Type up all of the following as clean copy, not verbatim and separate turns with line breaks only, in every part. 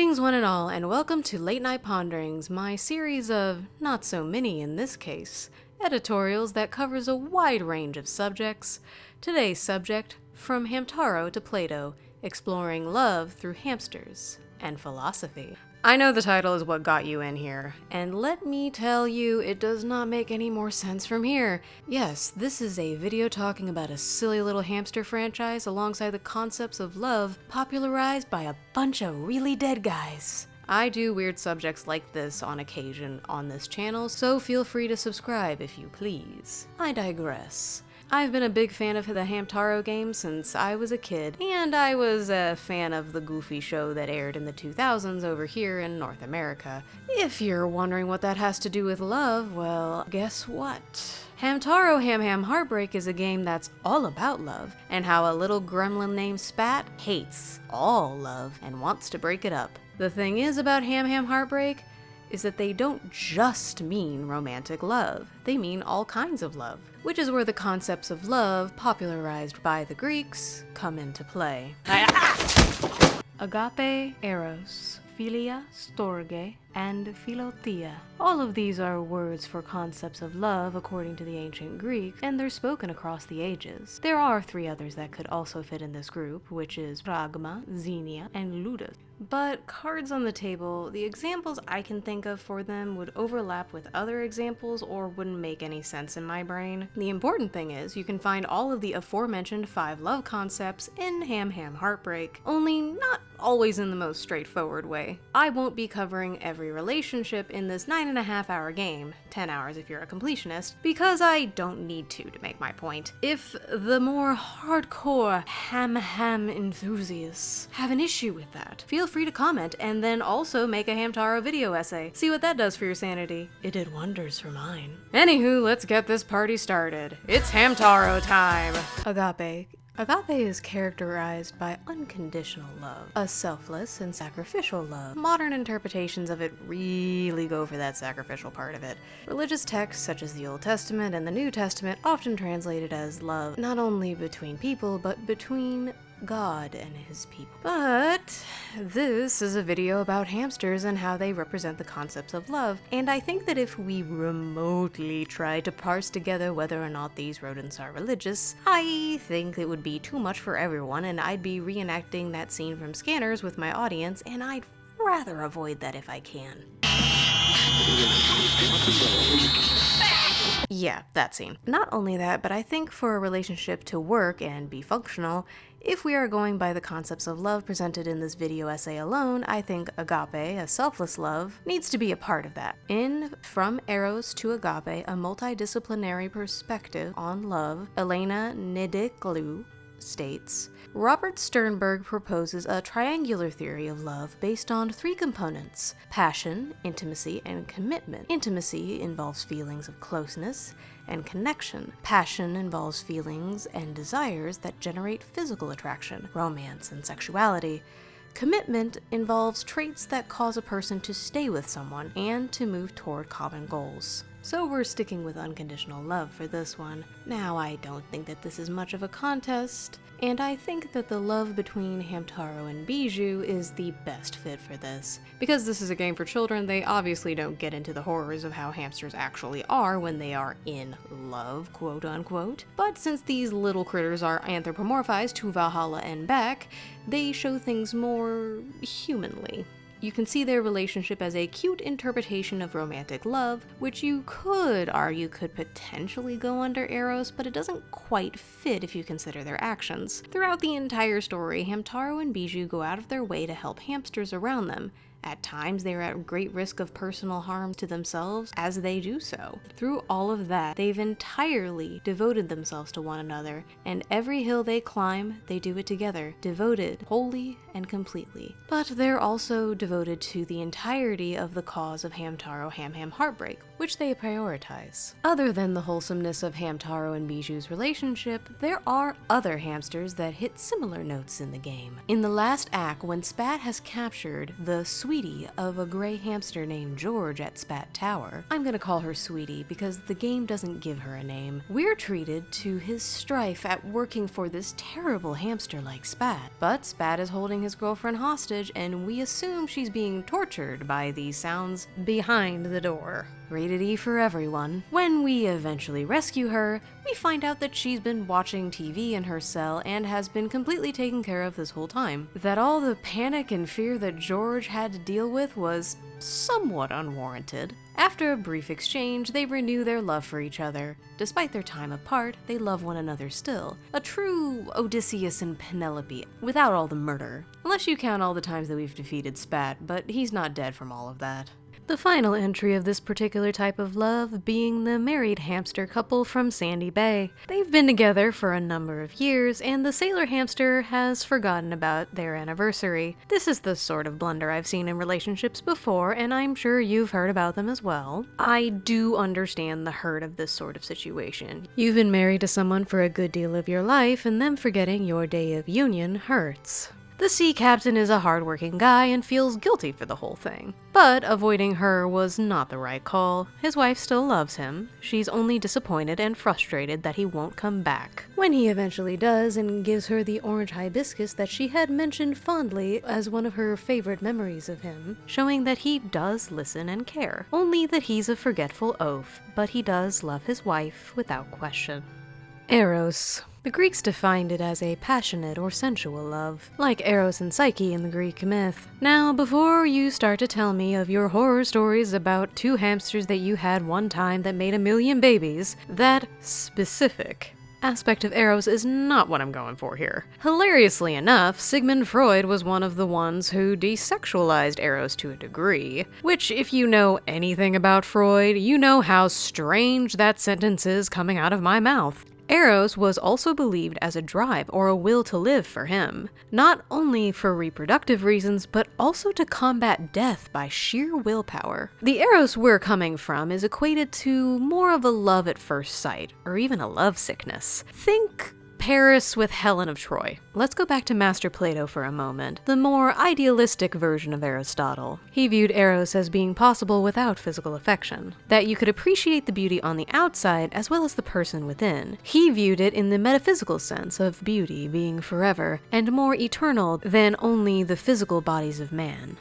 Greetings one and all, and welcome to Late Night Ponderings, my series of, not so many in this case, editorials that covers a wide range of subjects. Today's subject, from Hamtaro to Plato, exploring love through hamsters and philosophy. I know the title is what got you in here, and let me tell you, it does not make any more sense from here. Yes, this is a video talking about a silly little hamster franchise alongside the concepts of love popularized by a bunch of really dead guys. I do weird subjects like this on occasion on this channel, so feel free to subscribe if you please. I digress. I've been a big fan of the Hamtaro games since I was a kid, and I was a fan of the Goofy show that aired in the 2000s over here in North America. If you're wondering what that has to do with love, well, guess what? Hamtaro Ham Heartbreak is a game that's all about love, and how a little gremlin named Spat hates all love and wants to break it up. The thing is about Ham Heartbreak is that they don't just mean romantic love, they mean all kinds of love, which is where the concepts of love, popularized by the Greeks, come into play. Agape, Eros, Philia, Storge, and Philothea. All of these are words for concepts of love according to the ancient Greeks, and they're spoken across the ages. There are three others that could also fit in this group, which is pragma, xenia, and ludus. But cards on the table, the examples I can think of for them would overlap with other examples or wouldn't make any sense in my brain. The important thing is you can find all of the aforementioned 5 love concepts in Ham Heartbreak, only not always in the most straightforward way. I won't be covering every relationship in this 9.5-hour game, 10 hours if you're a completionist, because I don't need to make my point. If the more hardcore ham enthusiasts have an issue with that, feel free to comment and then also make a Hamtaro video essay. See what that does for your sanity. It did wonders for mine. Anywho, let's get this party started. It's Hamtaro time! Agape. Agape is characterized by unconditional love, a selfless and sacrificial love. Modern interpretations of it really go for that sacrificial part of it. Religious texts such as the Old Testament and the New Testament often translate it as love not only between people, but between God and his people. But this is a video about hamsters and how they represent the concepts of love, and I think that if we remotely try to parse together whether or not these rodents are religious, I think it would be too much for everyone, and I'd be reenacting that scene from Scanners with my audience, and I'd rather avoid that if I can. Yeah, that scene. Not only that, but I think for a relationship to work and be functional, if we are going by the concepts of love presented in this video essay alone, I think agape, a selfless love, needs to be a part of that. In From Eros to Agape, a multidisciplinary perspective on love, Elena Nedelcu states, Robert Sternberg proposes a triangular theory of love based on 3 components: passion, intimacy, and commitment. Intimacy involves feelings of closeness and connection. Passion involves feelings and desires that generate physical attraction, romance, and sexuality. Commitment involves traits that cause a person to stay with someone and to move toward common goals. So we're sticking with unconditional love for this one. Now, I don't think that this is much of a contest, and I think that the love between Hamtaro and Bijou is the best fit for this. Because this is a game for children, they obviously don't get into the horrors of how hamsters actually are when they are in love, quote unquote. But since these little critters are anthropomorphized to Valhalla and back, they show things more humanly. You can see their relationship as a cute interpretation of romantic love, which you could argue could potentially go under Eros, but it doesn't quite fit if you consider their actions. Throughout the entire story, Hamtaro and Bijou go out of their way to help hamsters around them. At times, they are at great risk of personal harm to themselves as they do so. Through all of that, they've entirely devoted themselves to one another, and every hill they climb, they do it together, devoted wholly and completely. But they're also devoted to the entirety of the cause of Hamtaro Ham Heartbreak, which they prioritize. Other than the wholesomeness of Hamtaro and Bijou's relationship, there are other hamsters that hit similar notes in the game. In the last act, when Spat has captured the sweetie of a gray hamster named George at Spat Tower, I'm gonna call her Sweetie because the game doesn't give her a name, we're treated to his strife at working for this terrible hamster like Spat. But Spat is holding his girlfriend hostage, and we assume she's being tortured by these sounds behind the door. Rated E for everyone. When we eventually rescue her, we find out that she's been watching TV in her cell and has been completely taken care of this whole time. That all the panic and fear that George had to deal with was somewhat unwarranted. After a brief exchange, they renew their love for each other. Despite their time apart, they love one another still. A true Odysseus and Penelope, without all the murder. Unless you count all the times that we've defeated Spat, but he's not dead from all of that. The final entry of this particular type of love being the married hamster couple from Sandy Bay. They've been together for a number of years, and the sailor hamster has forgotten about their anniversary. This is the sort of blunder I've seen in relationships before, and I'm sure you've heard about them as well. I do understand the hurt of this sort of situation. You've been married to someone for a good deal of your life, and them forgetting your day of union hurts. The sea captain is a hardworking guy and feels guilty for the whole thing. But avoiding her was not the right call. His wife still loves him. She's only disappointed and frustrated that he won't come back. When he eventually does and gives her the orange hibiscus that she had mentioned fondly as one of her favorite memories of him, showing that he does listen and care. Only that he's a forgetful oaf, but he does love his wife without question. Eros. The Greeks defined it as a passionate or sensual love, like Eros and Psyche in the Greek myth. Now, before you start to tell me of your horror stories about two hamsters that you had one time that made 1,000,000 babies, that specific aspect of Eros is not what I'm going for here. Hilariously enough, Sigmund Freud was one of the ones who desexualized Eros to a degree, which if you know anything about Freud, you know how strange that sentence is coming out of my mouth. Eros was also believed as a drive or a will to live for him, not only for reproductive reasons, but also to combat death by sheer willpower. The Eros we're coming from is equated to more of a love at first sight, or even a love sickness. Think Paris with Helen of Troy. Let's go back to Master Plato for a moment, the more idealistic version of Aristotle. He viewed Eros as being possible without physical affection, that you could appreciate the beauty on the outside as well as the person within. He viewed it in the metaphysical sense of beauty being forever and more eternal than only the physical bodies of man.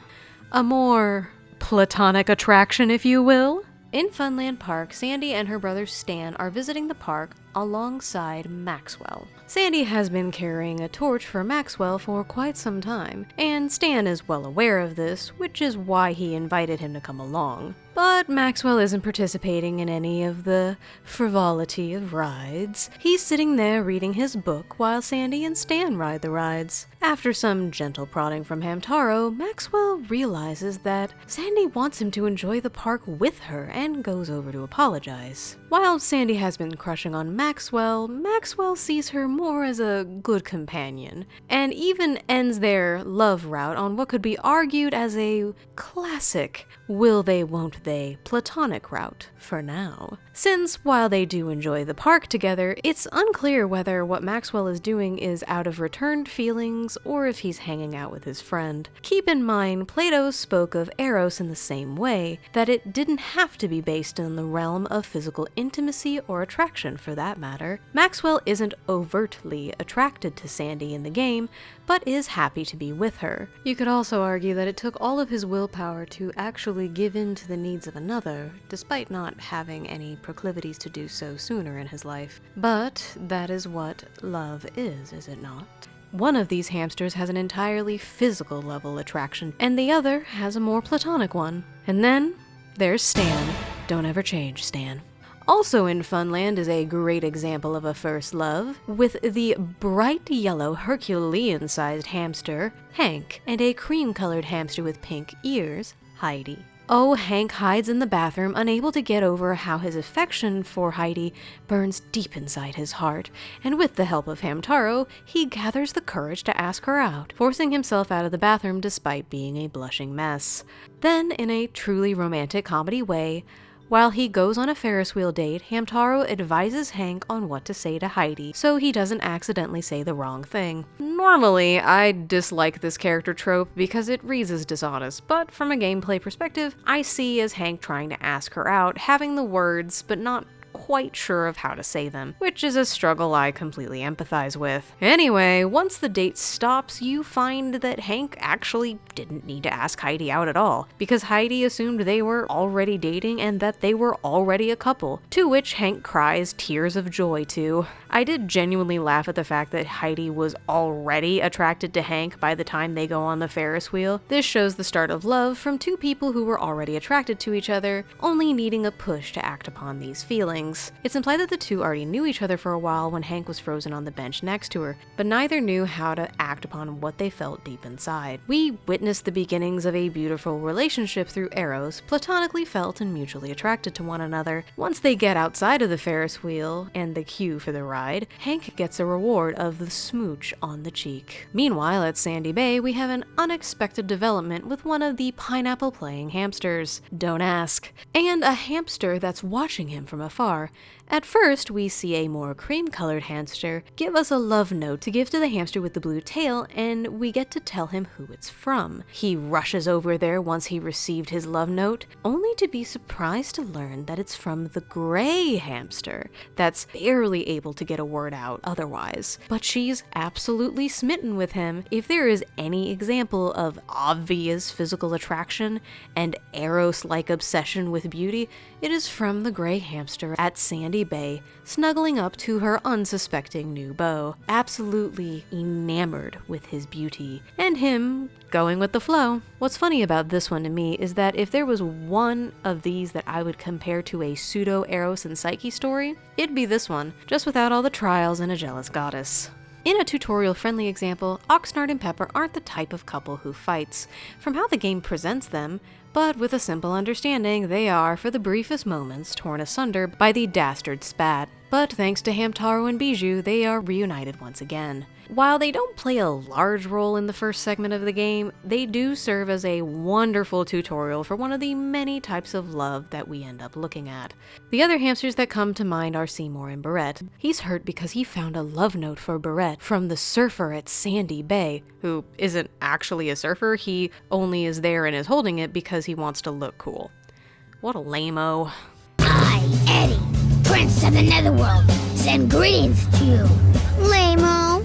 A more platonic attraction, if you will. In Funland Park, Sandy and her brother Stan are visiting the park alongside Maxwell. Sandy has been carrying a torch for Maxwell for quite some time, and Stan is well aware of this, which is why he invited him to come along. But Maxwell isn't participating in any of the frivolity of rides. He's sitting there reading his book while Sandy and Stan ride the rides. After some gentle prodding from Hamtaro, Maxwell realizes that Sandy wants him to enjoy the park with her and goes over to apologize. While Sandy has been crushing on Maxwell sees her more as a good companion, and even ends their love route on what could be argued as a classic will they won't they platonic route for now. Since while they do enjoy the park together, it's unclear whether what Maxwell is doing is out of returned feelings or if he's hanging out with his friend. Keep in mind, Plato spoke of Eros in the same way, that it didn't have to be based in the realm of physical intimacy or attraction for that matter. Maxwell isn't overtly attracted to Sandy in the game, but is happy to be with her. You could also argue that it took all of his willpower to actually give in to the needs of another, despite not having any proclivities to do so sooner in his life. But that is what love is it not? One of these hamsters has an entirely physical level attraction, and the other has a more platonic one. And then there's Stan. Don't ever change, Stan. Also in Funland is a great example of a first love, with the bright yellow Herculean-sized hamster, Hank, and a cream-colored hamster with pink ears, Heidi. Oh, Hank hides in the bathroom, unable to get over how his affection for Heidi burns deep inside his heart, and with the help of Hamtaro, he gathers the courage to ask her out, forcing himself out of the bathroom despite being a blushing mess. Then, in a truly romantic comedy way, While he goes on a Ferris wheel date, Hamtaro advises Hank on what to say to Heidi, so he doesn't accidentally say the wrong thing. Normally, I dislike this character trope because it reads as dishonest, but from a gameplay perspective, I see as Hank trying to ask her out, having the words, but not quite sure of how to say them, which is a struggle I completely empathize with. Anyway, once the date stops, you find that Hank actually didn't need to ask Heidi out at all, because Heidi assumed they were already dating and that they were already a couple, to which Hank cries tears of joy to. I did genuinely laugh at the fact that Heidi was already attracted to Hank by the time they go on the Ferris wheel. This shows the start of love from two people who were already attracted to each other, only needing a push to act upon these feelings. It's implied that the two already knew each other for a while when Hank was frozen on the bench next to her, but neither knew how to act upon what they felt deep inside. We witnessed the beginnings of a beautiful relationship through Eros, platonically felt and mutually attracted to one another. Once they get outside of the Ferris wheel and the queue for the ride, Hank gets a reward of the smooch on the cheek. Meanwhile, at Sandy Bay, we have an unexpected development with one of the pineapple-playing hamsters. Don't ask. And a hamster that's watching him from afar. At first, we see a more cream-colored hamster give us a love note to give to the hamster with the blue tail, and we get to tell him who it's from. He rushes over there once he received his love note, only to be surprised to learn that it's from the gray hamster that's barely able to get a word out otherwise. But she's absolutely smitten with him. If there is any example of obvious physical attraction and Eros-like obsession with beauty, it is from the gray hamster at Sandy Bay, snuggling up to her unsuspecting new beau, absolutely enamored with his beauty, and him going with the flow. What's funny about this one to me is that if there was one of these that I would compare to a pseudo-Eros and Psyche story, it'd be this one, just without all the trials and a jealous goddess. In a tutorial-friendly example, Oxnard and Pepper aren't the type of couple who fights, from how the game presents them, but with a simple understanding, they are, for the briefest moments, torn asunder by the dastard spat. But thanks to Hamtaro and Bijou, they are reunited once again. While they don't play a large role in the first segment of the game, they do serve as a wonderful tutorial for one of the many types of love that we end up looking at. The other hamsters that come to mind are Seymour and Barrett. He's hurt because he found a love note for Barrett from the surfer at Sandy Bay, who isn't actually a surfer, he only is there and is holding it because he wants to look cool. What a lame-o.
I, Eddie, Prince of the Netherworld, send greetings to you, lame-o.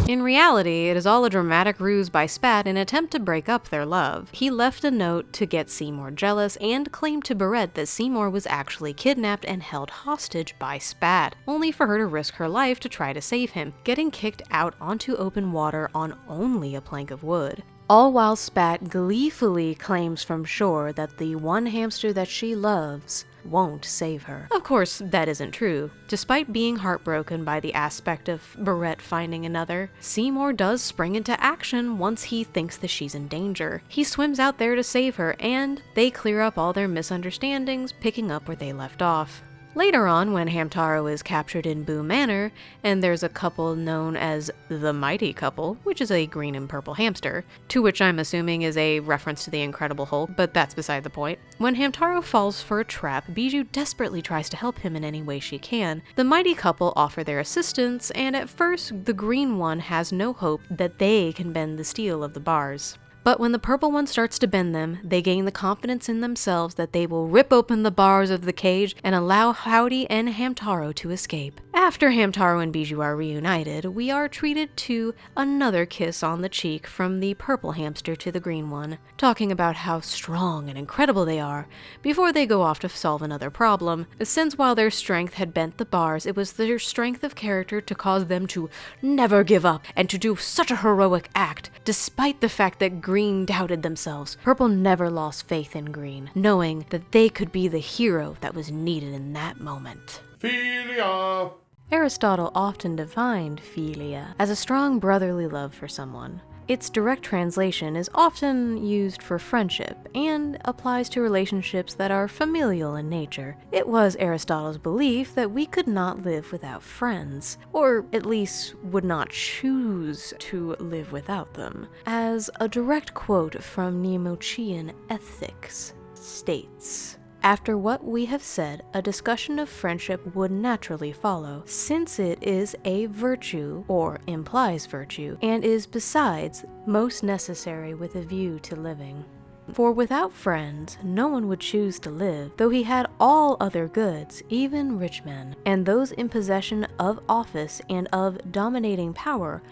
In reality, it is all a dramatic ruse by Spat in an attempt to break up their love. He left a note to get Seymour jealous and claimed to Barrett that Seymour was actually kidnapped and held hostage by Spat, only for her to risk her life to try to save him, getting kicked out onto open water on only a plank of wood. All while Spat gleefully claims from shore that the one hamster that she loves won't save her. Of course, that isn't true. Despite being heartbroken by the aspect of Barrett finding another, Seymour does spring into action once he thinks that she's in danger. He swims out there to save her, and they clear up all their misunderstandings, picking up where they left off. Later on, when Hamtaro is captured in Boo Manor, and there's a couple known as the Mighty Couple, which is a green and purple hamster, to which I'm assuming is a reference to the Incredible Hulk, but that's beside the point. When Hamtaro falls for a trap, Bijou desperately tries to help him in any way she can. The Mighty Couple offer their assistance, and at first, the green one has no hope that they can bend the steel of the bars. But when the purple one starts to bend them, they gain the confidence in themselves that they will rip open the bars of the cage and allow Howdy and Hamtaro to escape. After Hamtaro and Bijou are reunited, we are treated to another kiss on the cheek from the purple hamster to the green one, talking about how strong and incredible they are before they go off to solve another problem, since while their strength had bent the bars, it was their strength of character to cause them to never give up and to do such a heroic act, despite the fact that Green doubted themselves. Purple never lost faith in Green, knowing that they could be the hero that was needed in that moment.
Philia!
Aristotle often defined philia as a strong brotherly love for someone. Its direct translation is often used for friendship and applies to relationships that are familial in nature. It was Aristotle's belief that we could not live without friends, or at least would not choose to live without them. As a direct quote from Nicomachean Ethics states, After what we have said, a discussion of friendship would naturally follow, since it is a virtue, or implies virtue, and is besides most necessary with a view to living. For without friends, no one would choose to live, though he had all other goods, even rich men, and those in possession of office and of dominating power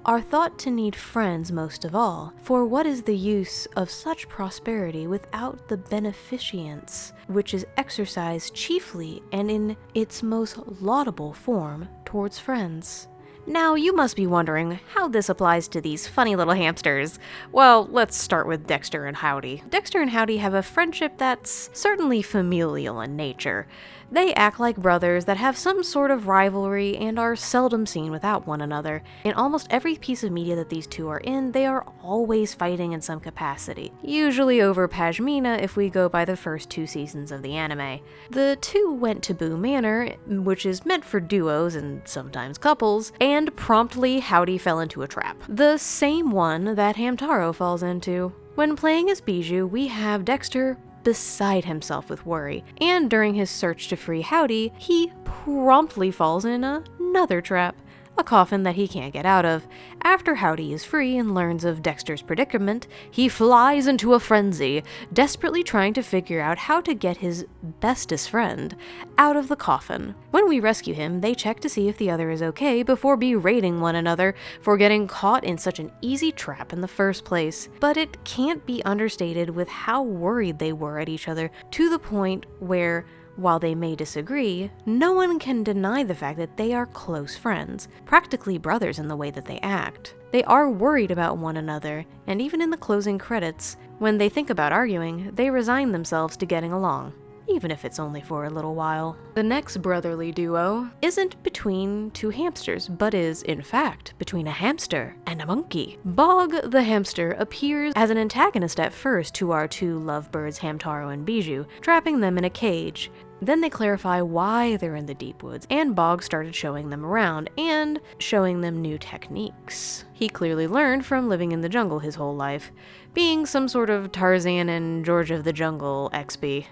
are thought to need friends most of all. For what is the use of such prosperity without the beneficence which is exercised chiefly and in its most laudable form towards friends? Now, you must be wondering how this applies to these funny little hamsters. Well, let's start with Dexter and Howdy. Dexter and Howdy have a friendship that's certainly familial in nature. They act like brothers that have some sort of rivalry and are seldom seen without one another. In almost every piece of media that these two are in, they are always fighting in some capacity, usually over Pashmina if we go by the first 2 seasons of the anime. The two went to Boo Manor, which is meant for duos and sometimes couples, and promptly Howdy fell into a trap. The same one that Hamtaro falls into. When playing as Bijou, we have Dexter beside himself with worry, and during his search to free Howdy, he promptly falls in another trap, a coffin that he can't get out of. After Howdy is free and learns of Dexter's predicament, he flies into a frenzy, desperately trying to figure out how to get his bestest friend out of the coffin. When we rescue him, they check to see if the other is okay before berating one another for getting caught in such an easy trap in the first place. But it can't be understated with how worried they were at each other, to the point where, while they may disagree, no one can deny the fact that they are close friends, practically brothers in the way that they act. They are worried about one another, and even in the closing credits, when they think about arguing, they resign themselves to getting along, even if it's only for a little while. The next brotherly duo isn't between 2 hamsters, but is, in fact, between a hamster and a monkey. Bog the hamster appears as an antagonist at first to our 2 lovebirds Hamtaro and Bijou, trapping them in a cage. Then they clarify why they're in the deep woods, and Bog started showing them around and showing them new techniques. He clearly learned from living in the jungle his whole life, being some sort of Tarzan and George of the Jungle XP.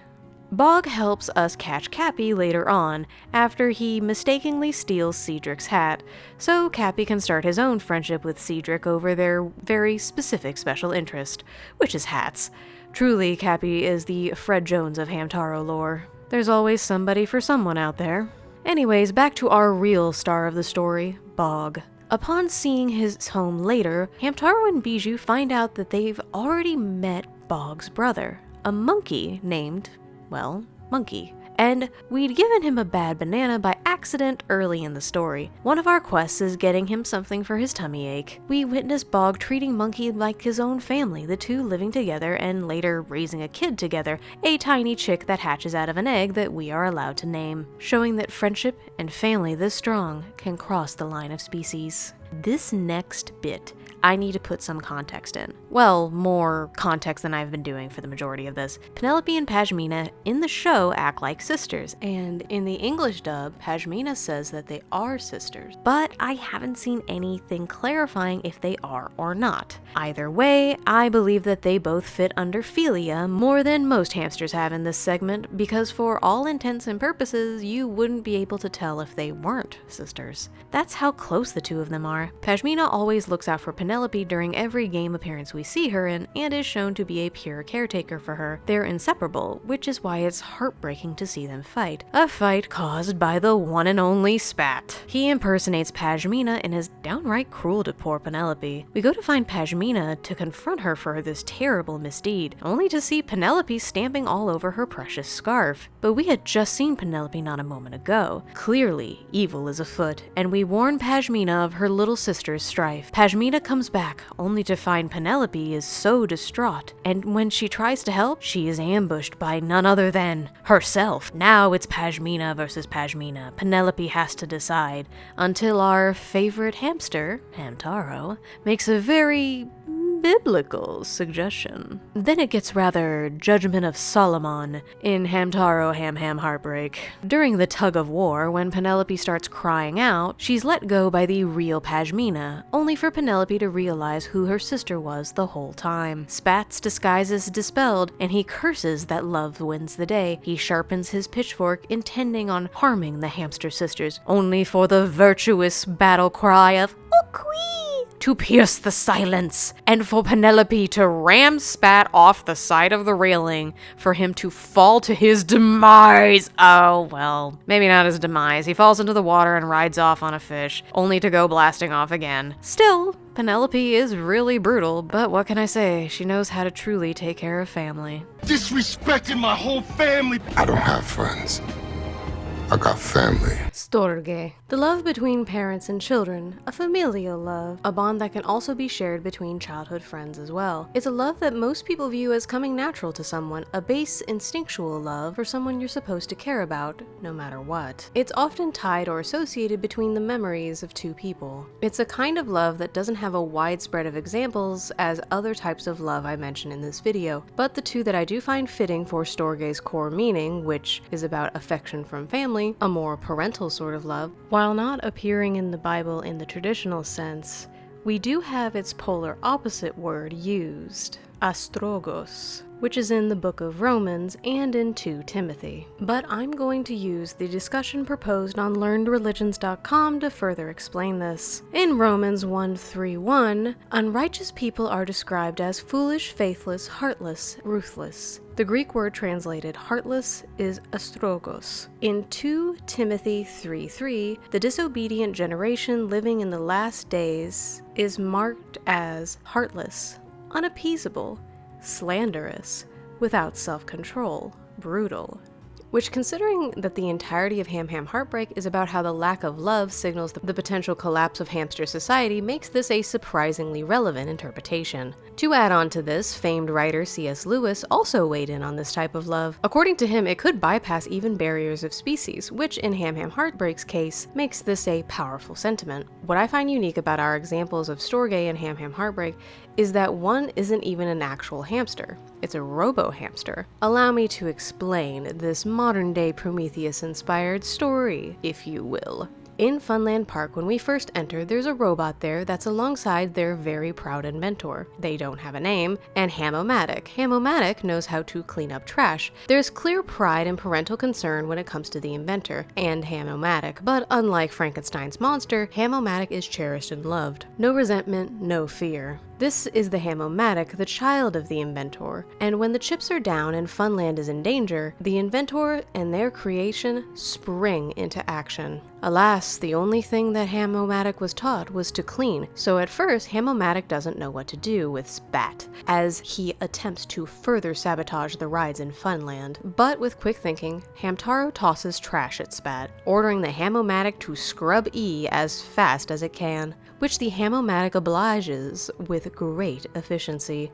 Bog helps us catch Cappy later on, after he mistakenly steals Cedric's hat, so Cappy can start his own friendship with Cedric over their very specific special interest, which is hats. Truly, Cappy is the Fred Jones of Hamtaro lore. There's always somebody for someone out there. Anyways, back to our real star of the story, Bog. Upon seeing his home later, Hamtaro and Bijou find out that they've already met Bog's brother, a monkey named, well, Monkey. And we'd given him a bad banana by accident early in the story. One of our quests is getting him something for his tummy ache. We witness Bog treating Monkey like his own family, the two living together and later raising a kid together, a tiny chick that hatches out of an egg that we are allowed to name, showing that friendship and family this strong can cross the line of species. This next bit, I need to put some context in. Well, more context than I've been doing for the majority of this. Penelope and Pashmina in the show act like sisters, and in the English dub, Pashmina says that they are sisters, but I haven't seen anything clarifying if they are or not. Either way, I believe that they both fit under philia more than most hamsters have in this segment, because for all intents and purposes, you wouldn't be able to tell if they weren't sisters. That's how close the two of them are. Pashmina always looks out for Penelope during every game appearance we see her in, and is shown to be a pure caretaker for her. They're inseparable, which is why it's heartbreaking to see them fight. A fight caused by the one and only Spat. He impersonates Pashmina and is downright cruel to poor Penelope. We go to find Pashmina to confront her for this terrible misdeed, only to see Penelope stamping all over her precious scarf. But we had just seen Penelope not a moment ago. Clearly, evil is afoot, and we warn Pashmina of her little sister's strife. Pashmina comes back, only to find Penelope is so distraught, and when she tries to help, she is ambushed by none other than herself. Now it's Pashmina versus Pashmina. Penelope has to decide, until our favorite hamster, Hamtaro, makes a very biblical suggestion. Then it gets rather Judgment of Solomon in Hamtaro Ham Heartbreak. During the tug of war, when Penelope starts crying out, she's let go by the real Pashmina, only for Penelope to realize who her sister was the whole time. Spat's disguise is dispelled, and he curses that love wins the day. He sharpens his pitchfork, intending on harming the hamster sisters, only for the virtuous battle cry of "Okwee!" to pierce the silence, and for Penelope to ram Spat off the side of the railing, for him to fall to his demise. Oh, well, maybe not his demise. He falls into the water and rides off on a fish, only to go blasting off again. Still, Penelope is really brutal, but what can I say? She knows how to truly take care of family.
Disrespecting my whole family.
I don't have friends. I got family.
Storge. The love between parents and children, a familial love, a bond that can also be shared between childhood friends as well. It's a love that most people view as coming natural to someone, a base instinctual love for someone you're supposed to care about, no matter what. It's often tied or associated between the memories of two people. It's a kind of love that doesn't have a wide spread of examples as other types of love I mention in this video, but the two that I do find fitting for Storge's core meaning, which is about affection from family, a more parental sort of love, while not appearing in the Bible in the traditional sense, we do have its polar opposite word used, astrogos, which is in the book of Romans and in 2 Timothy. But I'm going to use the discussion proposed on learnedreligions.com to further explain this. In Romans 1:3-1, unrighteous people are described as foolish, faithless, heartless, ruthless. The Greek word translated heartless is astrogos. In 2 Timothy 3:3, the disobedient generation living in the last days is marked as heartless, unappeasable, slanderous, without self-control, brutal. Which, considering that the entirety of Ham Heartbreak is about how the lack of love signals the potential collapse of hamster society, makes this a surprisingly relevant interpretation. To add on to this, famed writer C.S. Lewis also weighed in on this type of love. According to him, it could bypass even barriers of species, which in Ham Heartbreak's case makes this a powerful sentiment. What I find unique about our examples of Storge and Ham Heartbreak is that one isn't even an actual hamster. It's a robo-hamster. Allow me to explain this modern-day Prometheus-inspired story, if you will. In Funland Park, when we first enter, there's a robot there that's alongside their very proud inventor. They don't have a name, and Ham-O-Matic. Ham-O-Matic knows how to clean up trash. There's clear pride and parental concern when it comes to the inventor and Ham-O-Matic, but unlike Frankenstein's monster, Ham-O-Matic is cherished and loved. No resentment, no fear. This is the Ham-O-Matic, the child of the inventor, and when the chips are down and Funland is in danger, the inventor and their creation spring into action. Alas, the only thing that Ham-O-Matic was taught was to clean, so at first Ham-O-Matic doesn't know what to do with Spat, as he attempts to further sabotage the rides in Funland. But with quick thinking, Hamtaro tosses trash at Spat, ordering the Ham-O-Matic to scrub E as fast as it can, which the Ham-O-Matic obliges with great efficiency,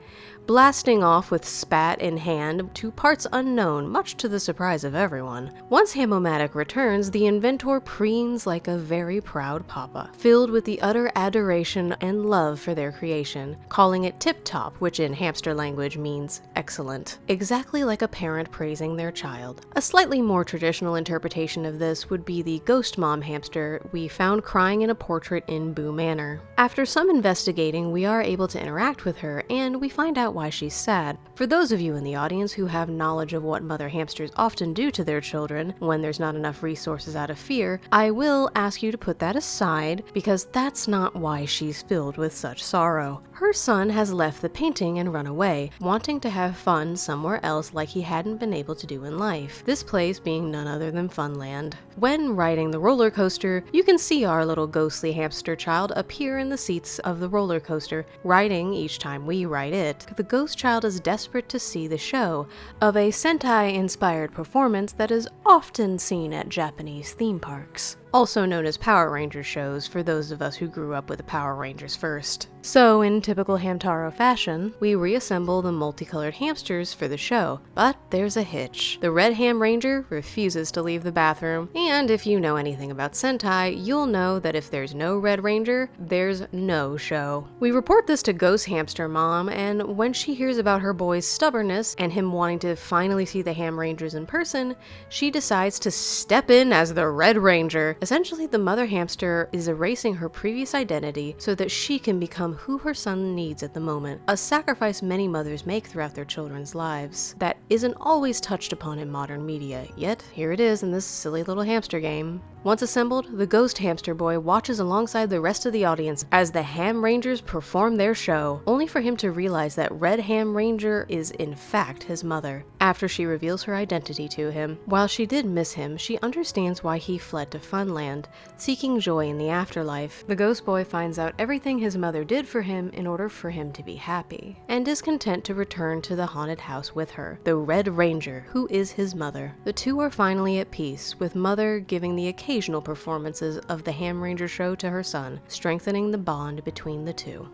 blasting off with Spat in hand to parts unknown, much to the surprise of everyone. Once Ham-O-Matic returns, the inventor preens like a very proud papa, filled with the utter adoration and love for their creation, calling it tip-top, which in hamster language means excellent, exactly like a parent praising their child. A slightly more traditional interpretation of this would be the ghost mom hamster we found crying in a portrait in Boo Manor. After some investigating, we are able to interact with her, and we find out why she's sad. For those of you in the audience who have knowledge of what mother hamsters often do to their children when there's not enough resources out of fear, I will ask you to put that aside, because that's not why she's filled with such sorrow. Her son has left the painting and run away, wanting to have fun somewhere else like he hadn't been able to do in life, this place being none other than Funland. When riding the roller coaster, you can see our little ghostly hamster child appear in the seats of the roller coaster, riding each time we ride it. The ghost child is desperate to see the show, of a Sentai-inspired performance that is often seen at Japanese theme parks. also known as Power Rangers shows for those of us who grew up with the Power Rangers first. So, in typical Hamtaro fashion, we reassemble the multicolored hamsters for the show, but there's a hitch. The red Ham Ranger refuses to leave the bathroom, and if you know anything about Sentai, you'll know that if there's no Red Ranger, there's no show. We report this to Ghost Hamster Mom, and when she hears about her boy's stubbornness and him wanting to finally see the Ham Rangers in person, she decides to step in as the Red Ranger. Essentially, the mother hamster is erasing her previous identity so that she can become who her son needs at the moment, a sacrifice many mothers make throughout their children's lives that isn't always touched upon in modern media, yet here it is in this silly little hamster game. Once assembled, the Ghost Hamster Boy watches alongside the rest of the audience as the Ham Rangers perform their show, only for him to realize that Red Ham Ranger is in fact his mother, after she reveals her identity to him. While she did miss him, she understands why he fled to Funland, seeking joy in the afterlife. The Ghost Boy finds out everything his mother did for him in order for him to be happy, and is content to return to the haunted house with her, the Red Ranger, who is his mother. The two are finally at peace, with Mother giving the occasional performances of the Ham Ranger show to her son, strengthening the bond between the two.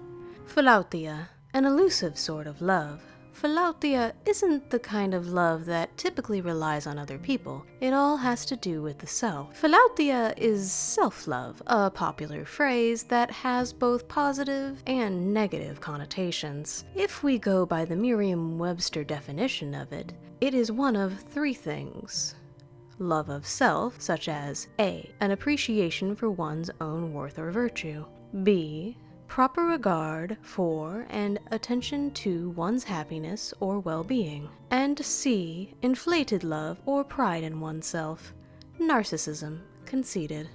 Philautia, an elusive sort of love. Philautia isn't the kind of love that typically relies on other people. It all has to do with the self. Philautia is self-love, a popular phrase that has both positive and negative connotations. If we go by the Merriam-Webster definition of it, it is one of three things. Love of self, such as A. An appreciation for one's own worth or virtue. B. Proper regard for and attention to one's happiness or well-being. And C. Inflated love or pride in oneself. Narcissism, conceited.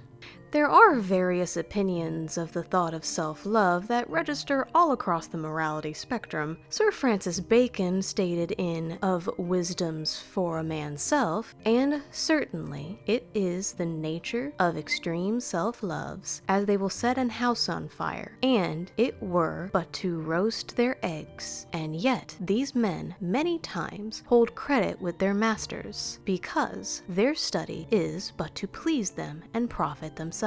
There are various opinions of the thought of self-love that register all across the morality spectrum. Sir Francis Bacon stated in Of Wisdoms for a Man's Self, and certainly it is the nature of extreme self-loves, as they will set an house on fire, and it were but to roast their eggs. And yet these men many times hold credit with their masters, because their study is but to please them and profit themselves.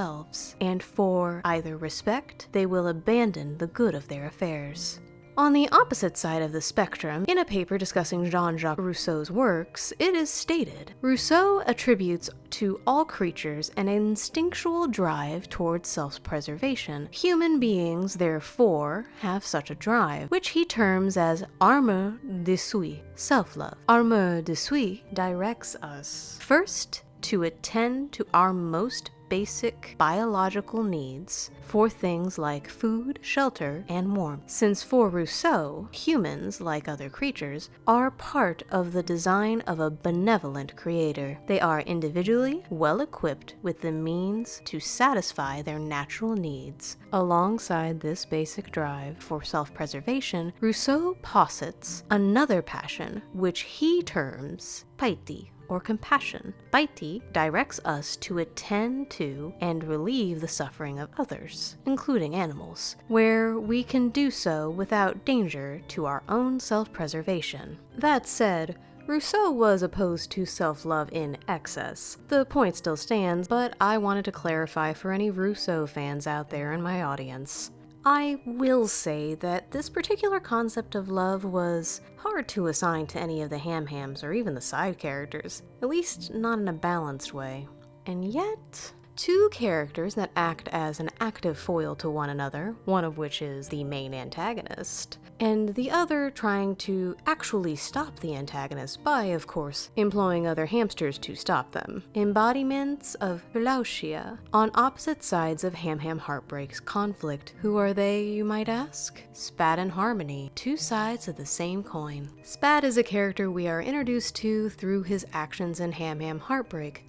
And for either respect, they will abandon the good of their affairs. On the opposite side of the spectrum, in a paper discussing Jean-Jacques Rousseau's works, it is stated, Rousseau attributes to all creatures an instinctual drive towards self-preservation. Human beings, therefore, have such a drive, which he terms as amour de soi, self-love. Amour de soi directs us, first, to attend to our most basic biological needs for things like food, shelter, and warmth. Since for Rousseau, humans, like other creatures, are part of the design of a benevolent creator. They are individually well equipped with the means to satisfy their natural needs. Alongside this basic drive for self-preservation, Rousseau posits another passion, which he terms piety, or compassion. Piety directs us to attend to and relieve the suffering of others, including animals, where we can do so without danger to our own self-preservation. That said, Rousseau was opposed to self-love in excess. The point still stands, but I wanted to clarify for any Rousseau fans out there in my audience. I will say that this particular concept of love was hard to assign to any of the Ham-Hams or even the side characters, at least not in a balanced way. And yet, two characters that act as an active foil to one another, one of which is the main antagonist, and the other trying to actually stop the antagonist by, of course, employing other hamsters to stop them. Embodiments of Philautia on opposite sides of Ham-Ham Heartbreak's conflict. Who are they, you might ask? Spat and Harmony, two sides of the same coin. Spat is a character we are introduced to through his actions in Ham-Ham Heartbreak.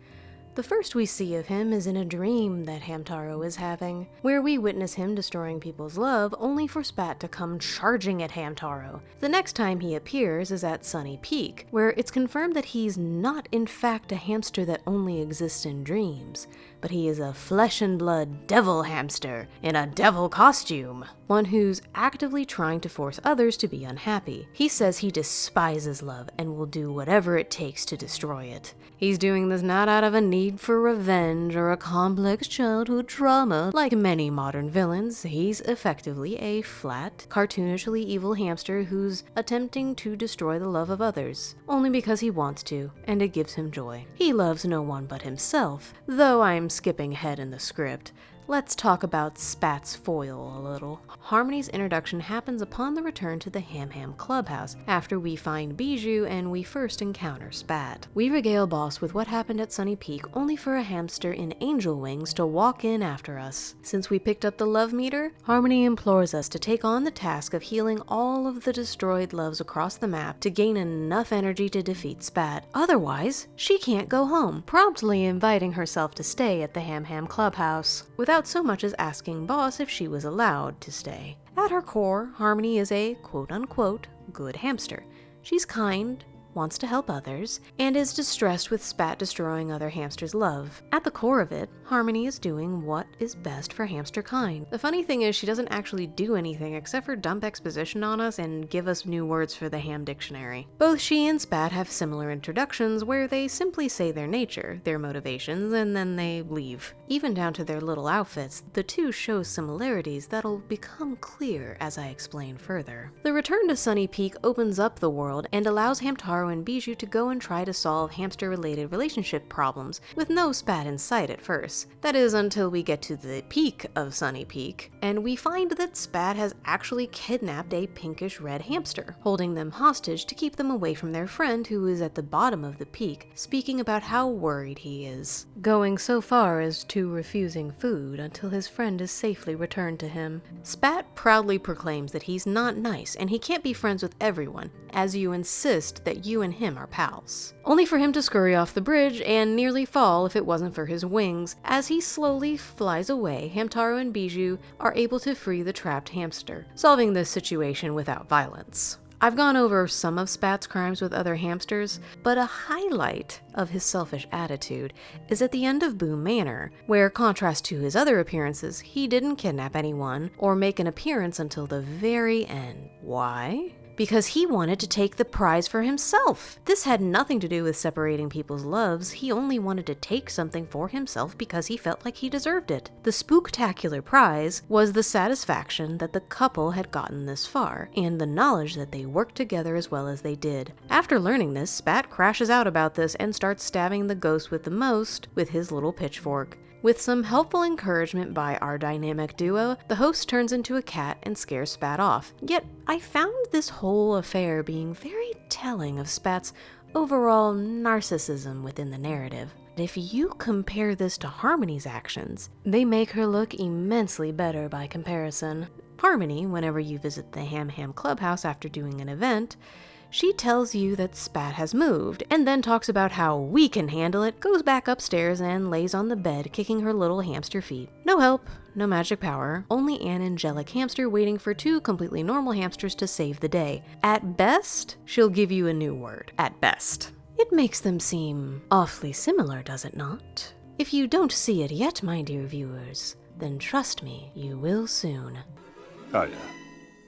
The first we see of him is in a dream that Hamtaro is having, where we witness him destroying people's love only for Spat to come charging at Hamtaro. The next time he appears is at Sunny Peak, where it's confirmed that he's not in fact a hamster that only exists in dreams, but but he is a flesh and blood devil hamster in a devil costume. One who's actively trying to force others to be unhappy. He says he despises love and will do whatever it takes to destroy it. He's doing this not out of a need for revenge or a complex childhood trauma. Like many modern villains, he's effectively a flat, cartoonishly evil hamster who's attempting to destroy the love of others, only because he wants to, and it gives him joy. He loves no one but himself, though I'm skipping ahead in the script. Let's talk about Spat's foil a little. Harmony's introduction happens upon the return to the Ham Clubhouse, after we find Bijou and we first encounter Spat. We regale Boss with what happened at Sunny Peak, only for a hamster in angel wings to walk in after us. Since we picked up the love meter, Harmony implores us to take on the task of healing all of the destroyed loves across the map to gain enough energy to defeat Spat. Otherwise, she can't go home, promptly inviting herself to stay at the Ham Clubhouse, without so much as asking Boss if she was allowed to stay. At her core, Harmony is a quote-unquote good hamster. She's kind, wants to help others, and is distressed with Spat destroying other hamsters' love. At the core of it, Harmony is doing what is best for hamster kind. The funny thing is she doesn't actually do anything except for dump exposition on us and give us new words for the Ham dictionary. Both she and Spat have similar introductions where they simply say their nature, their motivations, and then they leave. Even down to their little outfits, the two show similarities that'll become clear as I explain further. The return to Sunny Peak opens up the world and allows Hamtaro and Bijou to go and try to solve hamster-related relationship problems with no Spat in sight at first. That is until we get to the peak of Sunny Peak, and we find that Spat has actually kidnapped a pinkish-red hamster, holding them hostage to keep them away from their friend who is at the bottom of the peak, speaking about how worried he is, going so far as to refusing food until his friend is safely returned to him. Spat proudly proclaims that he's not nice and he can't be friends with everyone, as you insist that you and him are pals. Only for him to scurry off the bridge and nearly fall if it wasn't for his wings. As he slowly flies away, Hamtaro and Bijou are able to free the trapped hamster, solving this situation without violence. I've gone over some of Spat's crimes with other hamsters, but a highlight of his selfish attitude is at the end of Boom Manor, where, contrast to his other appearances, he didn't kidnap anyone or make an appearance until the very end. Why? Because he wanted to take the prize for himself. This had nothing to do with separating people's loves. He only wanted to take something for himself because he felt like he deserved it. The spooktacular prize was the satisfaction that the couple had gotten this far, and the knowledge that they worked together as well as they did. After learning this, Spat crashes out about this and starts stabbing the ghost with the most with his little pitchfork. With some helpful encouragement by our dynamic duo, the host turns into a cat and scares Spat off. Yet, I found this whole affair being very telling of Spat's overall narcissism within the narrative. If you compare this to Harmony's actions, they make her look immensely better by comparison. Harmony, whenever you visit the Ham Clubhouse after doing an event, she tells you that Spat has moved, and then talks about how we can handle it, goes back upstairs and lays on the bed kicking her little hamster feet. No help, no magic power, only an angelic hamster waiting for two completely normal hamsters to save the day. At best, she'll give you a new word. At best. It makes them seem awfully similar, does it not? If you don't see it yet, my dear viewers, then trust me, you will soon.
Oh yeah,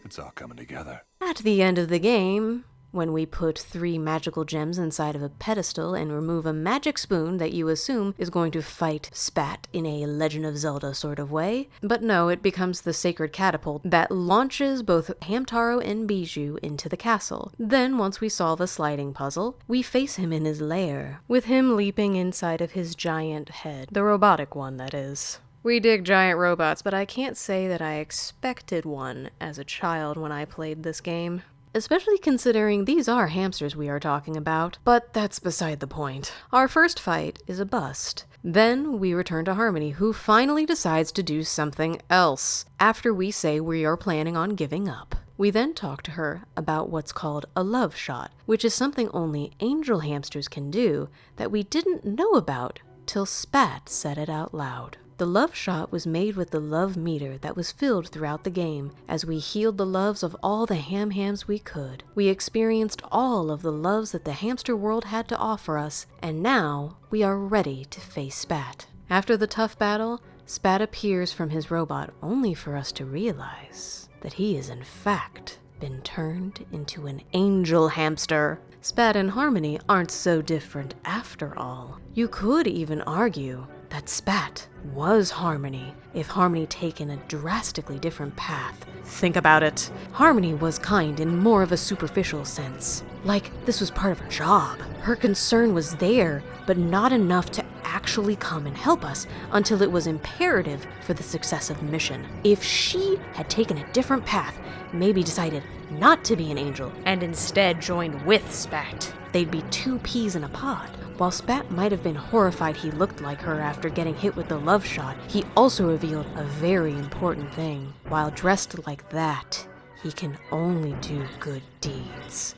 it's all coming together.
At the end of the game, when we put 3 magical gems inside of a pedestal and remove a magic spoon that you assume is going to fight Spat in a Legend of Zelda sort of way. But no, it becomes the sacred catapult that launches both Hamtaro and Bijou into the castle. Then, once we solve a sliding puzzle, we face him in his lair, with him leaping inside of his giant head. The robotic one, that is. We dig giant robots, but I can't say that I expected one as a child when I played this game. Especially considering these are hamsters we are talking about, but that's beside the point. Our first fight is a bust. Then we return to Harmony, who finally decides to do something else, after we say we are planning on giving up. We then talk to her about what's called a love shot, which is something only angel hamsters can do that we didn't know about till Spat said it out loud. The love shot was made with the love meter that was filled throughout the game, as we healed the loves of all the hams we could. We experienced all of the loves that the hamster world had to offer us, and now we are ready to face Spat. After the tough battle, Spat appears from his robot only for us to realize that he is in fact been turned into an angel hamster. Spat and Harmony aren't so different after all. You could even argue that Spat was Harmony if Harmony taken a drastically different path. Think about it. Harmony was kind in more of a superficial sense. Like this was part of her job. Her concern was there, but not enough to actually come and help us until it was imperative for the success of the mission. If she had taken a different path, maybe decided not to be an angel, and instead joined with Spat, they'd be two peas in a pod. While Spat might have been horrified he looked like her after getting hit with the love shot, he also revealed a very important thing. While dressed like that, he can only do good deeds.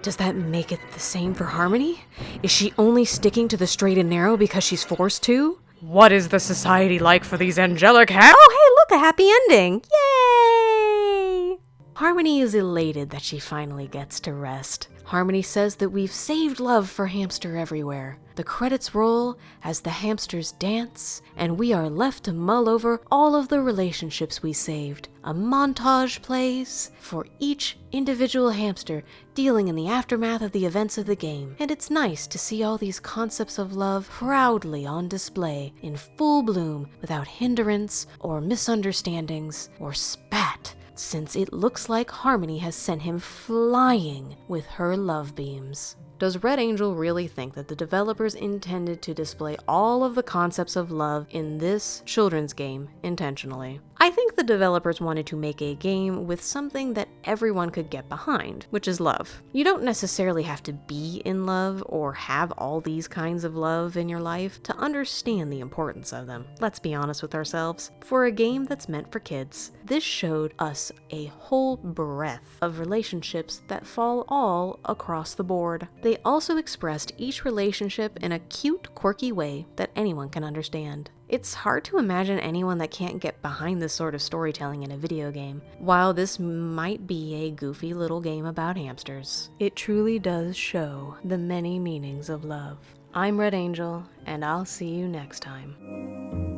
Does that make it the same for Harmony? Is she only sticking to the straight and narrow because she's forced to? What is the society like for these angelic Oh, hey, look, a happy ending! Yay! Harmony is elated that she finally gets to rest. Harmony says that we've saved love for Hamster everywhere. The credits roll as the hamsters dance, and we are left to mull over all of the relationships we saved. A montage plays for each individual hamster dealing in the aftermath of the events of the game. And it's nice to see all these concepts of love proudly on display in full bloom without hindrance or misunderstandings or spat, since it looks like Harmony has sent him flying with her love beams. Does Red Angel really think that the developers intended to display all of the concepts of love in this children's game intentionally? I think the developers wanted to make a game with something that everyone could get behind, which is love. You don't necessarily have to be in love or have all these kinds of love in your life to understand the importance of them. Let's be honest with ourselves. For a game that's meant for kids, this showed us a whole breadth of relationships that fall all across the board. They also expressed each relationship in a cute, quirky way that anyone can understand. It's hard to imagine anyone that can't get behind this sort of storytelling in a video game. While this might be a goofy little game about hamsters, it truly does show the many meanings of love. I'm Red Angel, and I'll see you next time.